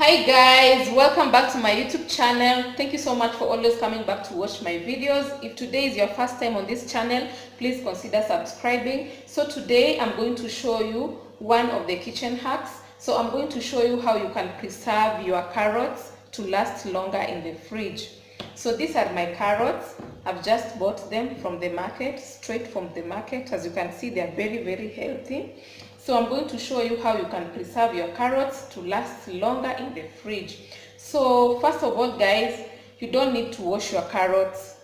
Hi guys, welcome back to my YouTube channel. Thank you so much for always coming back to watch my videos. If today is your first time on this channel, please consider subscribing. So today I'm going to show you one of the kitchen hacks. So I'm going to show you how you can preserve your carrots to last longer in the fridge. So these are my carrots. I've just bought them from the market, straight from the market. As you can see, they are very healthy. So I'm going to show you how you can preserve your carrots to last longer in the fridge. So first of all guys, you don't need to wash your carrots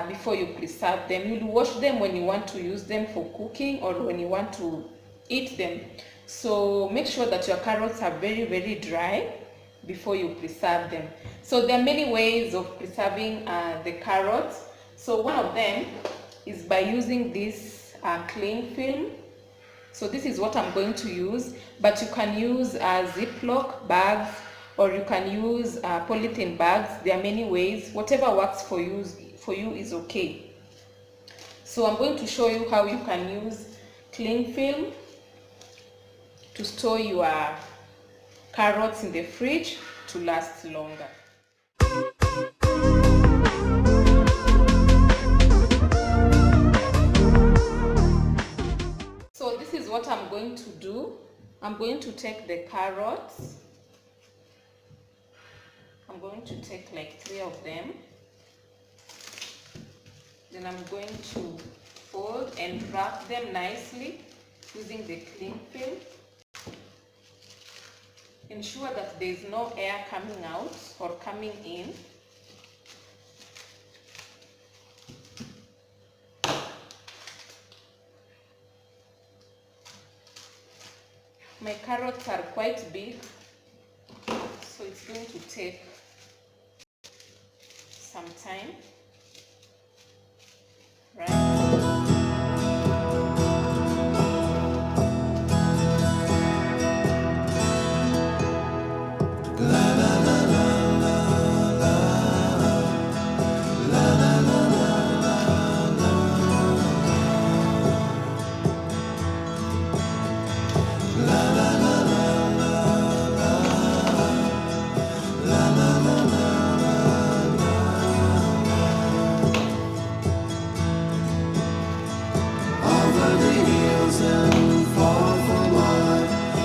before you preserve them. You'll wash them when you want to use them for cooking or when you want to eat them. So make sure that your carrots are very dry before you preserve them. So there are many ways of preserving the carrots. So one of them is by using this cling film. So this is what I'm going to use, but you can use Ziploc bags or you can use polythene bags. There are many ways. Whatever works for you is okay. So I'm going to show you how you can use cling film to store your carrots in the fridge to last longer. So this is what I'm going to do. I'm going to take the carrots. I'm going to take like 3 of them. Then I'm going to fold and wrap them nicely using the cling film. Ensure that there is no air coming out or coming in. My carrots are quite big, so it's going to take some time, right?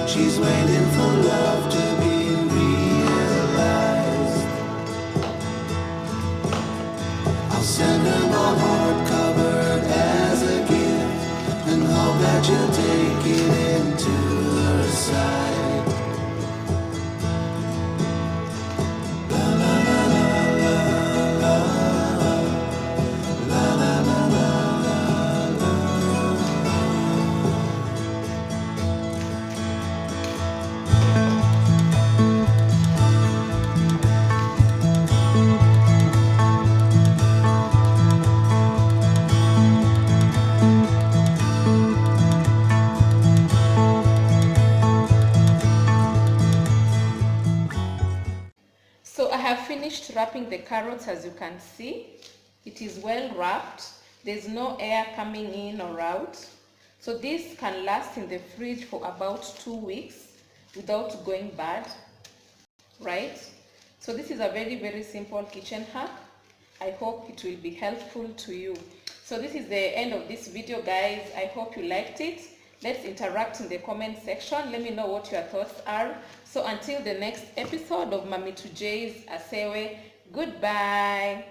She's waiting for love to be realized. I'll send her my heart covered as a gift and hope that you'll take it into her side. La la la la la la la la la la. So I have finished wrapping the carrots. As you can see, it is well wrapped. There's no air coming in or out. So this can last in the fridge for about 2 weeks without going bad, right? So this is a very simple kitchen hack. I hope it will be helpful to you. So this is the end of this video guys. I hope you liked it. Let's interact in the comment section. Let me know what your thoughts are. So until the next episode of Mami 2J's Asewe, goodbye.